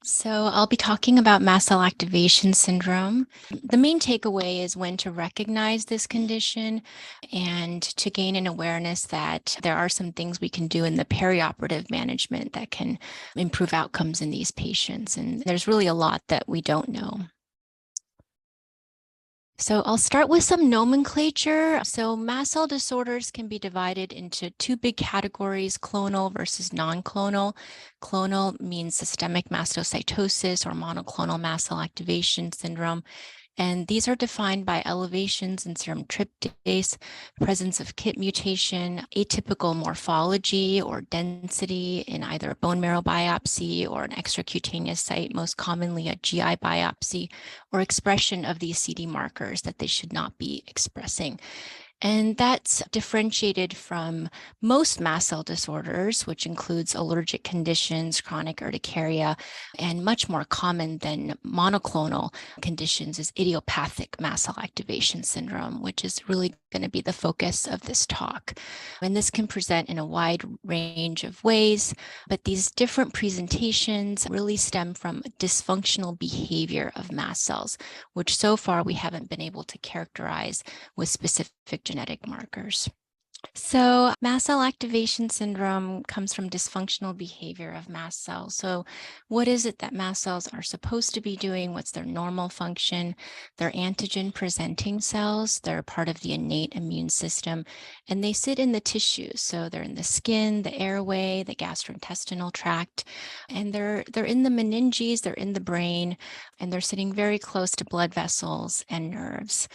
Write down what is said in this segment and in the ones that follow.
So I'll be talking about mast cell activation syndrome. The main takeaway is when to recognize this condition and to gain an awareness that there are some things we can do in the perioperative management that can improve outcomes in these patients. And there's really a lot that we don't know. So I'll start with some nomenclature. So mast cell disorders can be divided into two big categories, clonal versus non-clonal. Clonal means systemic mastocytosis or monoclonal mast cell activation syndrome. And these are defined by elevations in serum tryptase, presence of KIT mutation, atypical morphology or density in either a bone marrow biopsy or an extracutaneous site, most commonly a GI biopsy, or expression of these CD markers that they should not be expressing. And that's differentiated from most mast cell disorders, which includes allergic conditions, chronic urticaria, and much more common than monoclonal conditions is idiopathic mast cell activation syndrome, which is really going to be the focus of this talk. And this can present in a wide range of ways, but these different presentations really stem from dysfunctional behavior of mast cells, which so far we haven't been able to characterize with specific genetic markers. So mast cell activation syndrome comes from dysfunctional behavior of mast cells. So what is it that mast cells are supposed to be doing? What's their normal function? They're antigen presenting cells. They're part of the innate immune system, and they sit in the tissues. So they're in the skin, the airway, the gastrointestinal tract, and they're in the meninges, they're in the brain, and they're sitting very close to blood vessels and nerves.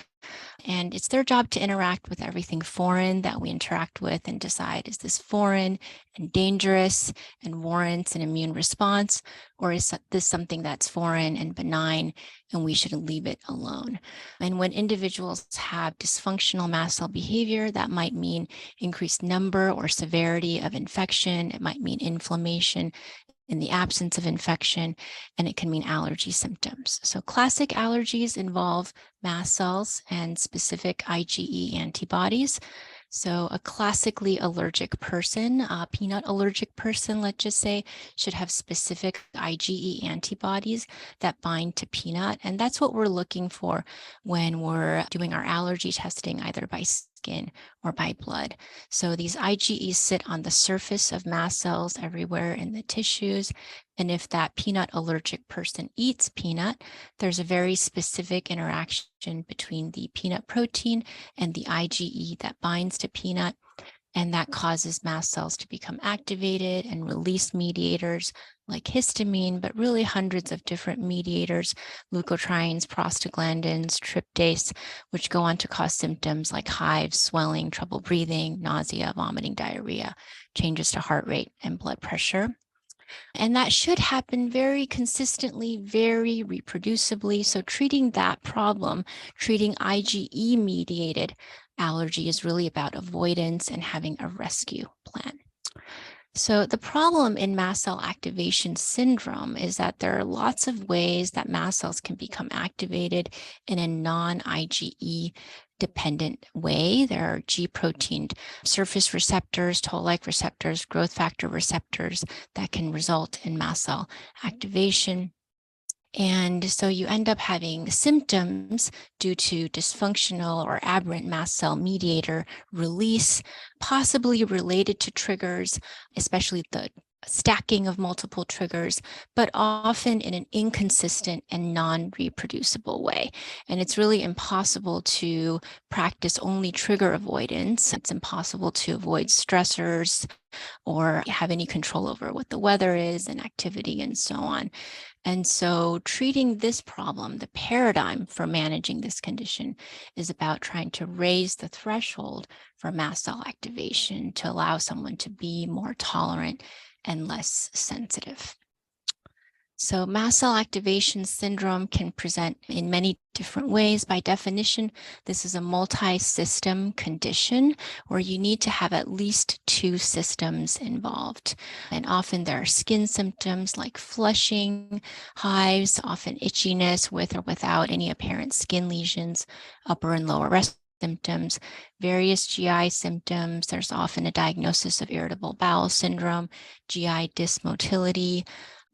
And it's their job to interact with everything foreign that we interact with and decide, is this foreign and dangerous and warrants an immune response, or is this something that's foreign and benign and we should leave it alone? And when individuals have dysfunctional mast cell behavior, that might mean increased number or severity of infection. It might mean inflammation in the absence of infection, and it can mean allergy symptoms. So classic allergies involve mast cells and specific IgE antibodies. So a classically allergic person, a peanut allergic person, let's just say, should have specific IgE antibodies that bind to peanut. And that's what we're looking for when we're doing our allergy testing, either by skin or by blood. So these IgEs sit on the surface of mast cells everywhere in the tissues. And if that peanut allergic person eats peanut, there's a very specific interaction between the peanut protein and the IgE that binds to peanut. And that causes mast cells to become activated and release mediators like histamine, but really hundreds of different mediators, leukotrienes, prostaglandins, tryptase, which go on to cause symptoms like hives, swelling, trouble breathing, nausea, vomiting, diarrhea, changes to heart rate and blood pressure. And that should happen very consistently, very reproducibly. So treating that problem, treating IgE-mediated allergy is really about avoidance and having a rescue plan. So the problem in mast cell activation syndrome is that there are lots of ways that mast cells can become activated in a non-IgE dependent way. There are G protein surface receptors, toll-like receptors, growth factor receptors that can result in mast cell activation. And so you end up having symptoms due to dysfunctional or aberrant mast cell mediator release, possibly related to triggers, especially the stacking of multiple triggers, but often in an inconsistent and non-reproducible way. And it's really impossible to practice only trigger avoidance. It's impossible to avoid stressors or have any control over what the weather is and activity and so on. And so treating this problem, the paradigm for managing this condition, is about trying to raise the threshold for mast cell activation to allow someone to be more tolerant and less sensitive. So mast cell activation syndrome can present in many different ways. By definition, this is a multi-system condition where you need to have at least two systems involved. And often there are skin symptoms like flushing, hives, often itchiness with or without any apparent skin lesions, upper and lower respiratory symptoms, various GI symptoms. There's often a diagnosis of irritable bowel syndrome, GI dysmotility,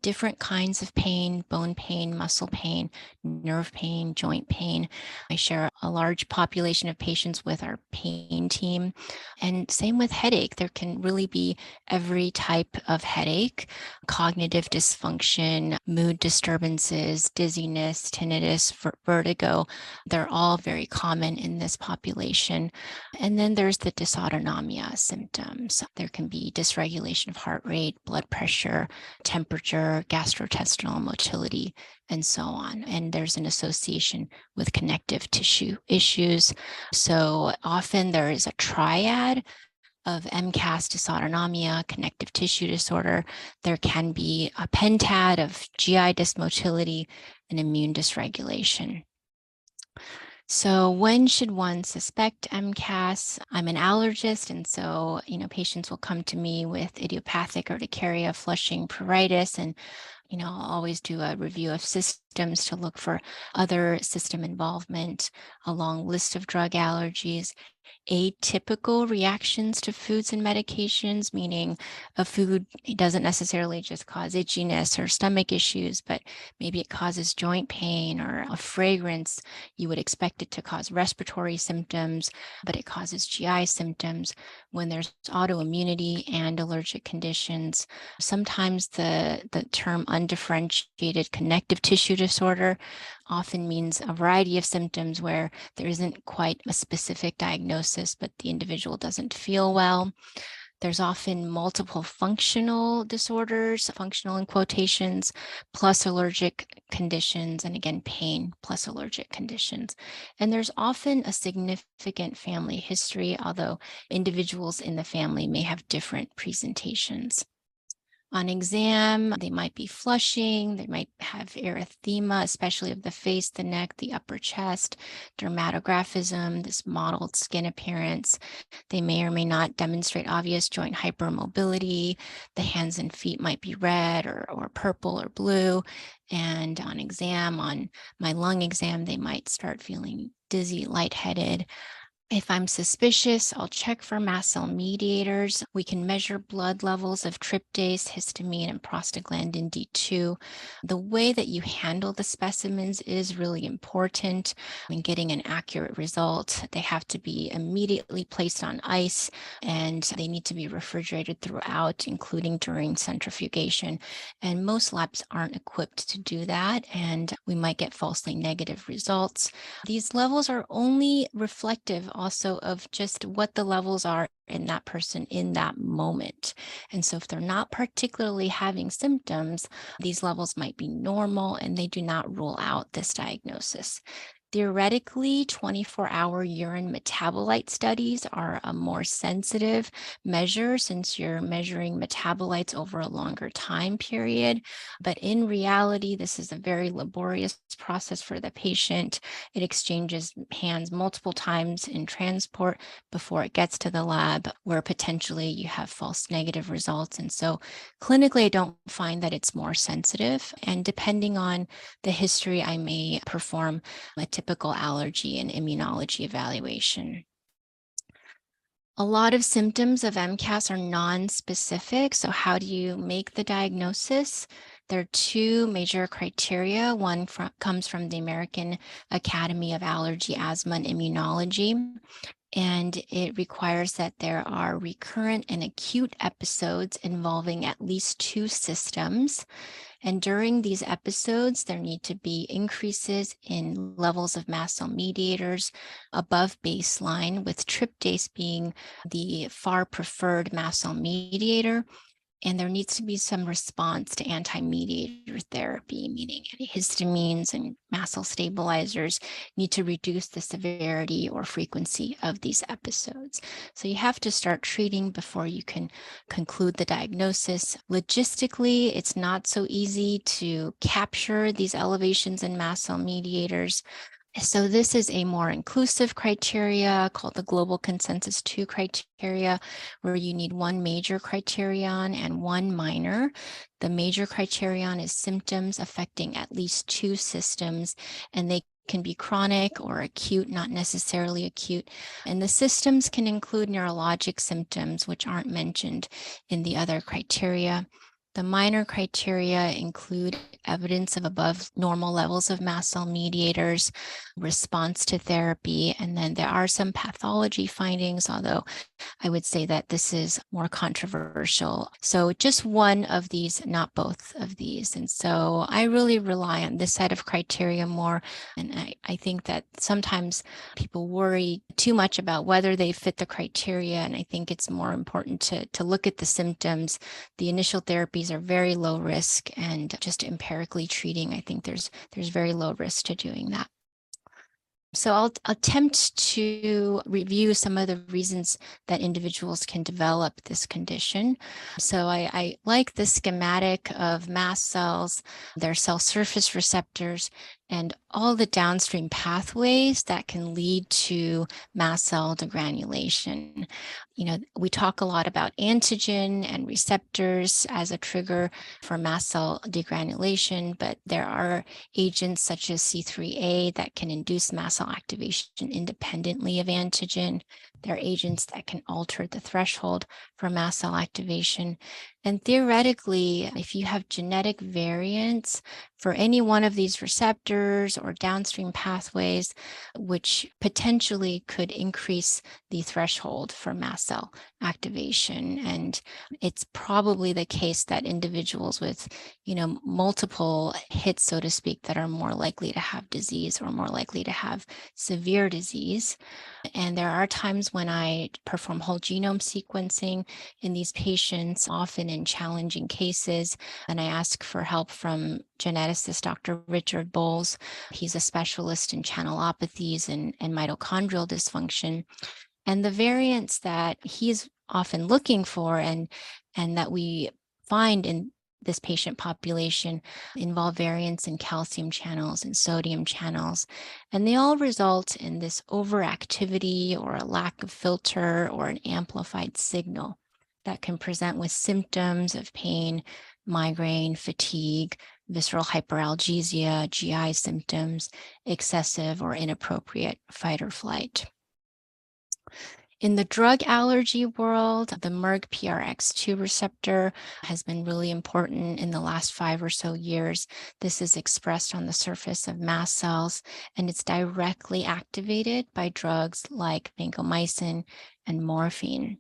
different kinds of pain, bone pain, muscle pain, nerve pain, joint pain. I share a large population of patients with our pain team. And same with headache. There can really be every type of headache, cognitive dysfunction, mood disturbances, dizziness, tinnitus, vertigo. They're all very common in this population. And then there's the dysautonomia symptoms. There can be dysregulation of heart rate, blood pressure, temperature, gastrointestinal motility, and so on. And there's an association with connective tissue issues. So often there is a triad of MCAS dysautonomia, connective tissue disorder. There can be a pentad of GI dysmotility and immune dysregulation. So when should one suspect MCAS? I'm an allergist, and so, patients will come to me with idiopathic urticaria, flushing, pruritus, and, I'll always do a review of systems to look for other system involvement, a long list of drug allergies, atypical reactions to foods and medications, meaning a food doesn't necessarily just cause itchiness or stomach issues, but maybe it causes joint pain, or a fragrance, you would expect it to cause respiratory symptoms, but it causes GI symptoms. When there's autoimmunity and allergic conditions, sometimes the term undifferentiated connective tissue disorder often means a variety of symptoms where there isn't quite a specific diagnosis, but the individual doesn't feel well. There's often multiple functional disorders, functional in quotations, plus allergic conditions, and again, pain plus allergic conditions. And there's often a significant family history, although individuals in the family may have different presentations. On exam, they might be flushing, they might have erythema, especially of the face, the neck, the upper chest, dermatographism, this mottled skin appearance. They may or may not demonstrate obvious joint hypermobility. The hands and feet might be red or purple or blue. And on exam, on my lung exam, they might start feeling dizzy, lightheaded. If I'm suspicious, I'll check for mast cell mediators. We can measure blood levels of tryptase, histamine, and prostaglandin D2. The way that you handle the specimens is really important in getting an accurate result. They have to be immediately placed on ice, and they need to be refrigerated throughout, including during centrifugation. And most labs aren't equipped to do that, and we might get falsely negative results. These levels are only reflective also of just what the levels are in that person in that moment. And so if they're not particularly having symptoms, these levels might be normal and they do not rule out this diagnosis. Theoretically, 24-hour urine metabolite studies are a more sensitive measure since you're measuring metabolites over a longer time period. But in reality, this is a very laborious process for the patient. It exchanges hands multiple times in transport before it gets to the lab, where potentially you have false negative results. And so clinically, I don't find that it's more sensitive. And depending on the history, I may perform a typical allergy and immunology evaluation. A lot of symptoms of MCAS are non-specific. So how do you make the diagnosis? There are two major criteria. One comes from the American Academy of Allergy, Asthma, and Immunology. And it requires that there are recurrent and acute episodes involving at least two systems. And during these episodes, there need to be increases in levels of mast cell mediators above baseline, with tryptase being the far preferred mast cell mediator. And there needs to be some response to anti-mediator therapy, meaning antihistamines and mast cell stabilizers need to reduce the severity or frequency of these episodes. So you have to start treating before you can conclude the diagnosis. Logistically, it's not so easy to capture these elevations in mast cell mediators. So this is a more inclusive criteria called the Global Consensus 2 criteria, where you need one major criterion and one minor. The major criterion is symptoms affecting at least two systems, and they can be chronic or acute, not necessarily acute. And the systems can include neurologic symptoms, which aren't mentioned in the other criteria. The minor criteria include evidence of above normal levels of mast cell mediators, response to therapy, and then there are some pathology findings, although I would say that this is more controversial. So just one of these, not both of these. And so I really rely on this set of criteria more. And I think that sometimes people worry too much about whether they fit the criteria. And I think it's more important to look at the symptoms. The initial therapies are very low risk, and just empirically treating, I think there's very low risk to doing that. So I'll attempt to review some of the reasons that individuals can develop this condition. So I like the schematic of mast cells, their cell surface receptors, and all the downstream pathways that can lead to mast cell degranulation. You know, we talk a lot about antigen and receptors as a trigger for mast cell degranulation, but there are agents such as C3A that can induce mast cell activation independently of antigen. There are agents that can alter the threshold for mast cell activation. And theoretically, if you have genetic variants for any one of these receptors or downstream pathways, which potentially could increase the threshold for mast cell activation. And it's probably the case that individuals with, multiple hits, so to speak, that are more likely to have disease or more likely to have severe disease. And there are times when I perform whole genome sequencing in these patients, often in challenging cases, and I ask for help from geneticist Dr. Richard Bowles. He's a specialist in channelopathies and mitochondrial dysfunction. And the variants that he's often looking for and that we find in this patient population involve variants in calcium channels and sodium channels, and they all result in this overactivity or a lack of filter or an amplified signal that can present with symptoms of pain, migraine, fatigue, visceral hyperalgesia, GI symptoms, excessive or inappropriate fight or flight. In the drug allergy world, the MRGPRX2 receptor has been really important in the last 5 or so years. This is expressed on the surface of mast cells, and it's directly activated by drugs like vancomycin and morphine.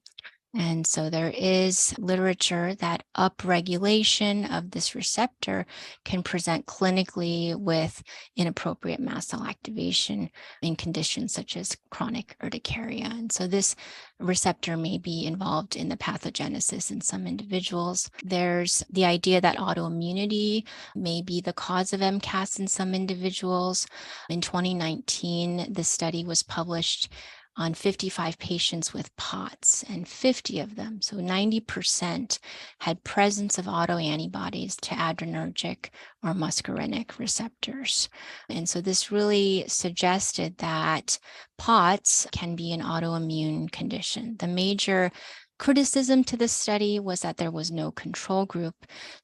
And so there is literature that upregulation of this receptor can present clinically with inappropriate mast cell activation in conditions such as chronic urticaria. And so this receptor may be involved in the pathogenesis in some individuals. There's the idea that autoimmunity may be the cause of MCAS in some individuals. In 2019, this study was published on 55 patients with POTS, and 50 of them, so 90%, had presence of autoantibodies to adrenergic or muscarinic receptors. And so this really suggested that POTS can be an autoimmune condition. The major criticism to this study was that there was no control group.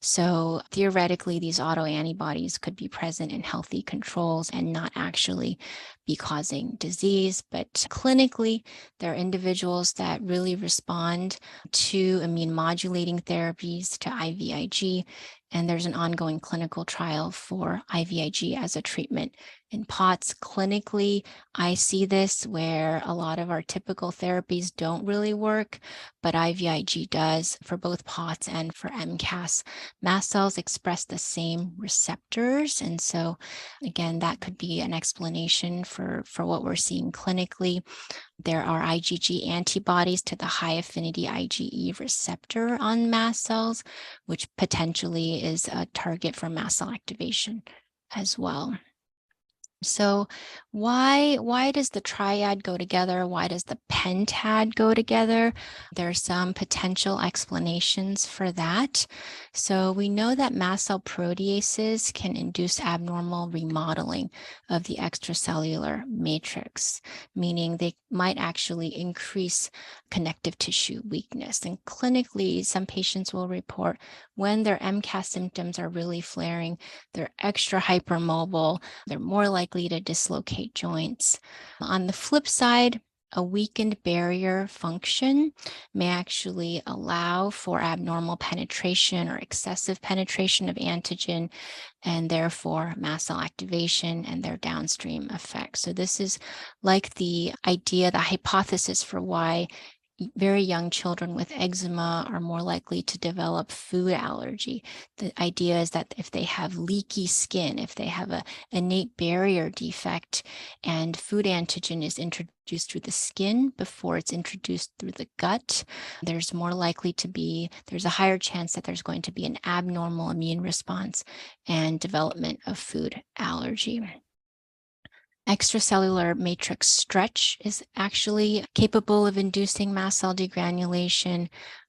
So theoretically, these autoantibodies could be present in healthy controls and not actually be causing disease. But clinically, there are individuals that really respond to immune modulating therapies, to IVIG, and there's an ongoing clinical trial for IVIG as a treatment in POTS. Clinically, I see this where a lot of our typical therapies don't really work, but IVIG does for both POTS and for MCAS. Mast cells express the same receptors, and so again, that could be an explanation for what we're seeing clinically. There are IgG antibodies to the high affinity IgE receptor on mast cells, which potentially is a target for mast cell activation as well. So why does the triad go together? Why does the pentad go together? There are some potential explanations for that. So we know that mast cell proteases can induce abnormal remodeling of the extracellular matrix, meaning they might actually increase connective tissue weakness. And clinically, some patients will report when their MCAS symptoms are really flaring, they're extra hypermobile, they're more likely to dislocate joints. On the flip side, A weakened barrier function may actually allow for abnormal penetration or excessive penetration of antigen, and therefore mast cell activation and their downstream effects. So this is like the idea, the hypothesis for why very young children with eczema are more likely to develop food allergy. The idea is that if they have leaky skin, if they have an innate barrier defect and food antigen is introduced through the skin before it's introduced through the gut, there's a higher chance that there's going to be an abnormal immune response and development of food allergy. Extracellular matrix stretch is actually capable of inducing mast cell degranulation.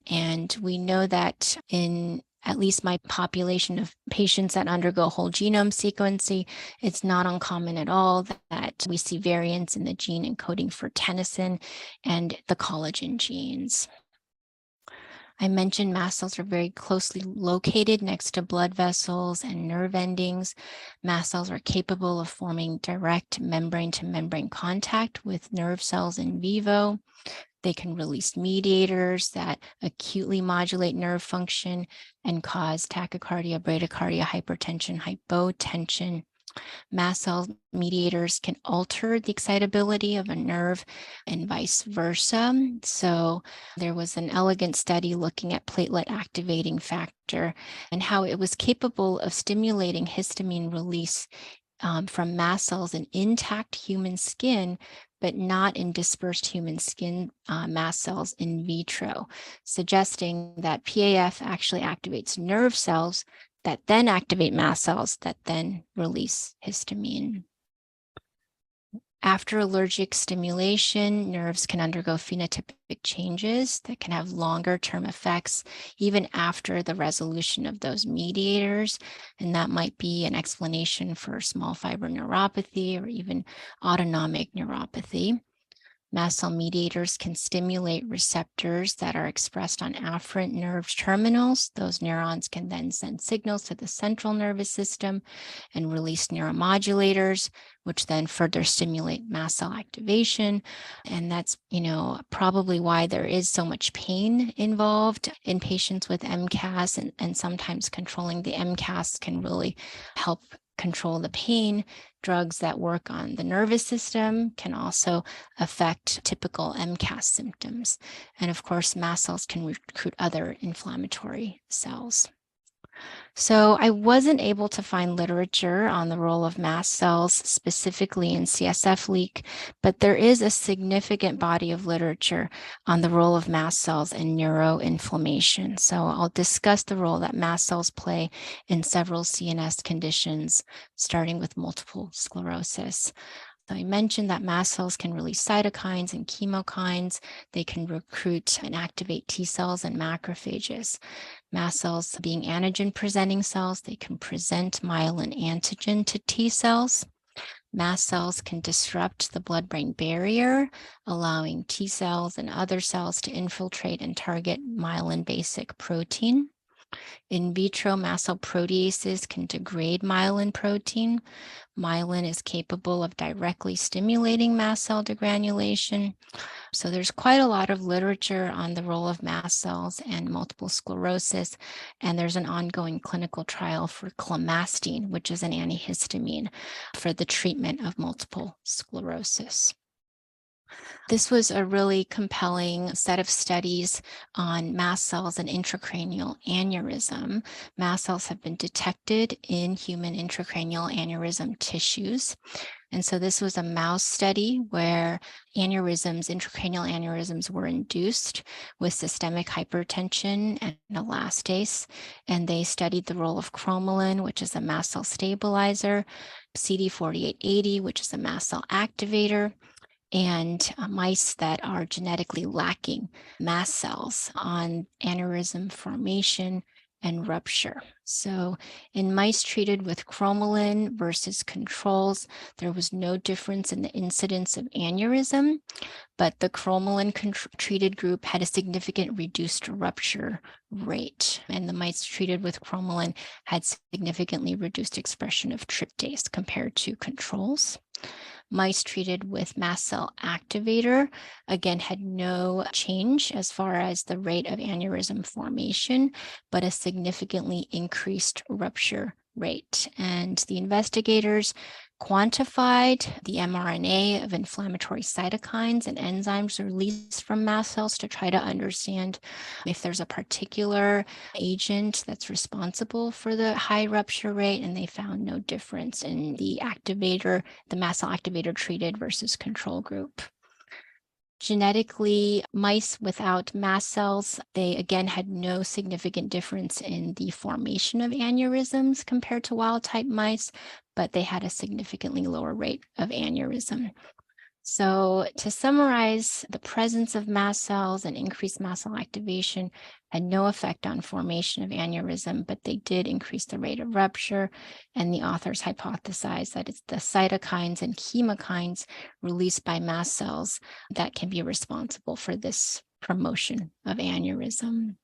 And we know that in at least my population of patients that undergo whole genome sequencing, it's not uncommon at all that we see variants in the gene encoding for tensin and the collagen genes. I mentioned mast cells are very closely located next to blood vessels and nerve endings. Mast cells are capable of forming direct membrane-to-membrane contact with nerve cells in vivo. They can release mediators that acutely modulate nerve function and cause tachycardia, bradycardia, hypertension, hypotension. Mast cell mediators can alter the excitability of a nerve and vice versa. So there was an elegant study looking at platelet activating factor and how it was capable of stimulating histamine release from mast cells in intact human skin, but not in dispersed human skin mast cells in vitro, suggesting that PAF actually activates nerve cells that then activate mast cells that then release histamine. After allergic stimulation, nerves can undergo phenotypic changes that can have longer-term effects even after the resolution of those mediators. And that might be an explanation for small fiber neuropathy or even autonomic neuropathy. Mast cell mediators can stimulate receptors that are expressed on afferent nerve terminals. Those neurons can then send signals to the central nervous system and release neuromodulators, which then further stimulate mast cell activation. And that's, probably why there is so much pain involved in patients with MCAS, and sometimes controlling the MCAS can really help control the pain. Drugs that work on the nervous system can also affect typical MCAS symptoms. And of course, mast cells can recruit other inflammatory cells. So I wasn't able to find literature on the role of mast cells specifically in CSF leak, but there is a significant body of literature on the role of mast cells in neuroinflammation. So I'll discuss the role that mast cells play in several CNS conditions, starting with multiple sclerosis. So I mentioned that mast cells can release cytokines and chemokines. They can recruit and activate T cells and macrophages. Mast cells being antigen-presenting cells, they can present myelin antigen to T cells. Mast cells can disrupt the blood-brain barrier, allowing T cells and other cells to infiltrate and target myelin basic protein. In vitro, mast cell proteases can degrade myelin protein. Myelin is capable of directly stimulating mast cell degranulation. So there's quite a lot of literature on the role of mast cells and multiple sclerosis, and there's an ongoing clinical trial for clemastine, which is an antihistamine for the treatment of multiple sclerosis. This was a really compelling set of studies on mast cells and intracranial aneurysm. Mast cells have been detected in human intracranial aneurysm tissues. And so this was a mouse study where intracranial aneurysms were induced with systemic hypertension and elastase. And they studied the role of cromolyn, which is a mast cell stabilizer, CD4880, which is a mast cell activator, and mice that are genetically lacking mast cells on aneurysm formation and rupture. So in mice treated with cromolyn versus controls, there was no difference in the incidence of aneurysm, but the cromolyn treated group had a significant reduced rupture rate, and the mice treated with cromolyn had significantly reduced expression of tryptase compared to controls. Mice treated with mast cell activator, again, had no change as far as the rate of aneurysm formation, but a significantly increased rupture rate. And the investigators quantified the mRNA of inflammatory cytokines and enzymes released from mast cells to try to understand if there's a particular agent that's responsible for the high rupture rate, and they found no difference in the mast cell activator treated versus control group. Genetically, mice without mast cells, they again had no significant difference in the formation of aneurysms compared to wild type mice, but they had a significantly lower rate of aneurysm. So to summarize, the presence of mast cells and increased mast cell activation had no effect on formation of aneurysm, but they did increase the rate of rupture. And the authors hypothesized that it's the cytokines and chemokines released by mast cells that can be responsible for this promotion of aneurysm.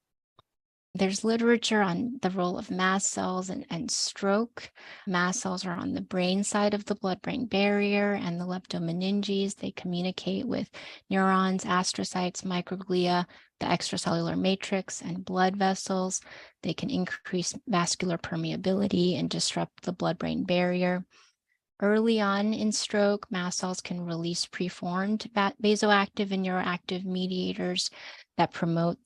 There's literature on the role of mast cells and stroke. Mast cells are on the brain side of the blood-brain barrier and the leptomeninges. They communicate with neurons, astrocytes, microglia, the extracellular matrix, and blood vessels. They can increase vascular permeability and disrupt the blood-brain barrier. Early on in stroke, mast cells can release preformed vasoactive and neuroactive mediators that promote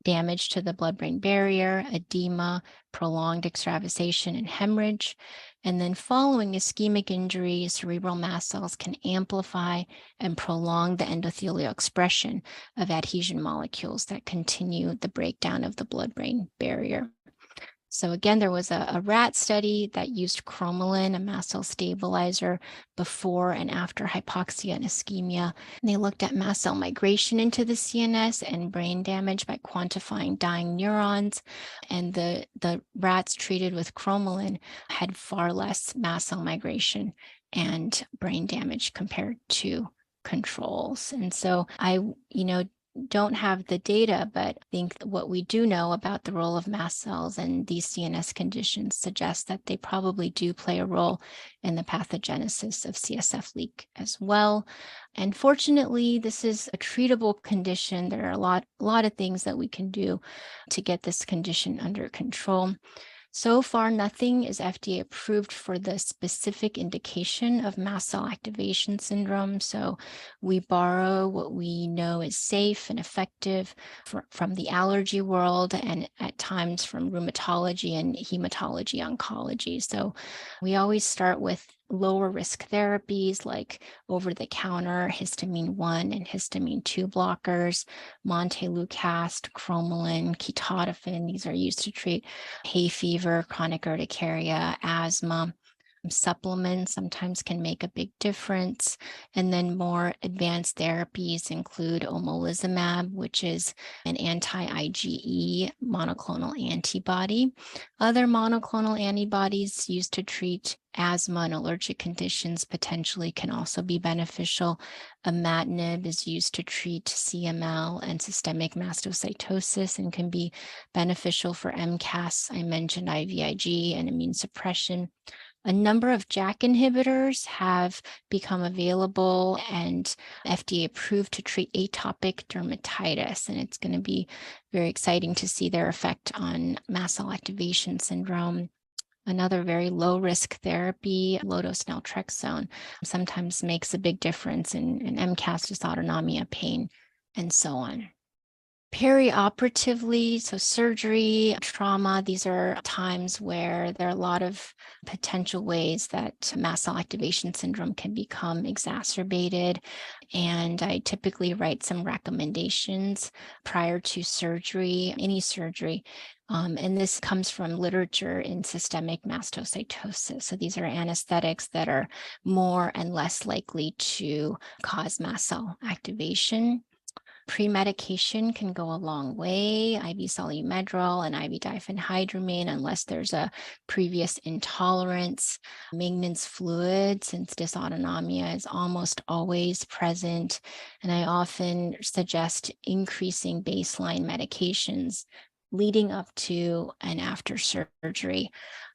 damage to the blood-brain barrier, edema, prolonged extravasation, and hemorrhage. And then following ischemic injury, cerebral mast cells can amplify and prolong the endothelial expression of adhesion molecules that continue the breakdown of the blood-brain barrier. So again, there was a rat study that used cromolyn, a mast cell stabilizer, before and after hypoxia and ischemia. And they looked at mast cell migration into the CNS and brain damage by quantifying dying neurons. And the rats treated with cromolyn had far less mast cell migration and brain damage compared to controls. And so I, don't have the data, but I think what we do know about the role of mast cells and these CNS conditions suggests that they probably do play a role in the pathogenesis of CSF leak as well. And fortunately, this is a treatable condition. There are a lot of things that we can do to get this condition under control. So far, nothing is FDA approved for the specific indication of mast cell activation syndrome. So we borrow what we know is safe and effective from the allergy world and at times from rheumatology and hematology oncology. So we always start with lower risk therapies like over-the-counter histamine 1 and histamine 2 blockers, montelukast, cromolyn, ketotifen. These are used to treat hay fever, chronic urticaria, asthma. Supplements sometimes can make a big difference. And then more advanced therapies include omalizumab, which is an anti-IgE monoclonal antibody. Other monoclonal antibodies used to treat asthma and allergic conditions potentially can also be beneficial. Imatinib is used to treat CML and systemic mastocytosis and can be beneficial for MCAS. I mentioned IVIG and immune suppression. A number of JAK inhibitors have become available and FDA approved to treat atopic dermatitis, and it's going to be very exciting to see their effect on mast cell activation syndrome. Another very low-risk therapy, low-dose naltrexone, sometimes makes a big difference in MCAS dysautonomia, pain, and so on. Perioperatively, so surgery, trauma, these are times where there are a lot of potential ways that mast cell activation syndrome can become exacerbated. And I typically write some recommendations prior to surgery, any surgery. And this comes from literature in systemic mastocytosis. So these are anesthetics that are more and less likely to cause mast cell activation. Pre-medication can go a long way, IV Solu-Medrol and IV diphenhydramine, unless there's a previous intolerance. Maintenance fluid, since dysautonomia is almost always present. And I often suggest increasing baseline medications leading up to and after surgery.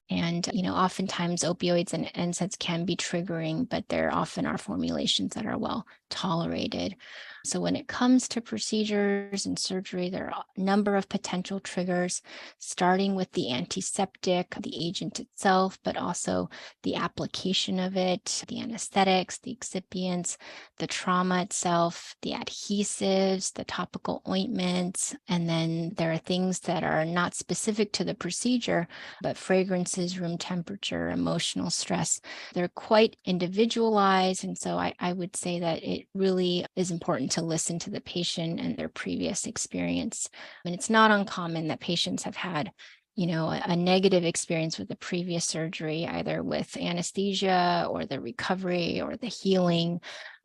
And, oftentimes opioids and NSAIDs can be triggering, but there often are formulations that are well tolerated. So when it comes to procedures and surgery, there are a number of potential triggers, starting with the antiseptic, the agent itself, but also the application of it, the anesthetics, the excipients, the trauma itself, the adhesives, the topical ointments. And then there are things that are not specific to the procedure, but fragrances, room temperature, emotional stress, they're quite individualized. And so I would say that it really is important to listen to the patient and their previous experience. And it's not uncommon that patients have had a negative experience with the previous surgery, either with anesthesia or the recovery or the healing.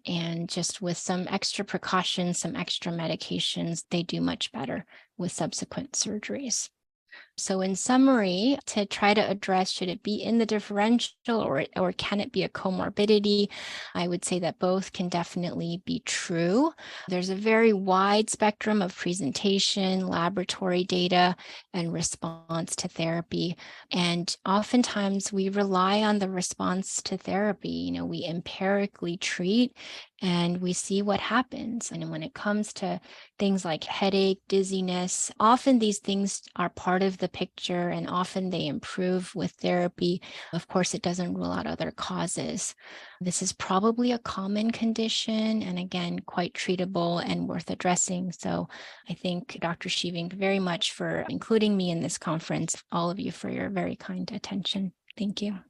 And just with some extra precautions, some extra medications, they do much better with subsequent surgeries. So in summary, to try to address, should it be in the differential or can it be a comorbidity? I would say that both can definitely be true. There's a very wide spectrum of presentation, laboratory data, and response to therapy. And oftentimes we rely on the response to therapy. We empirically treat and we see what happens. And when it comes to things like headache, dizziness, often these things are part of the picture and often they improve with therapy. Of course, it doesn't rule out other causes. This is probably a common condition and again, quite treatable and worth addressing. So I thank Dr. Shiving very much for including me in this conference, all of you for your very kind attention. Thank you.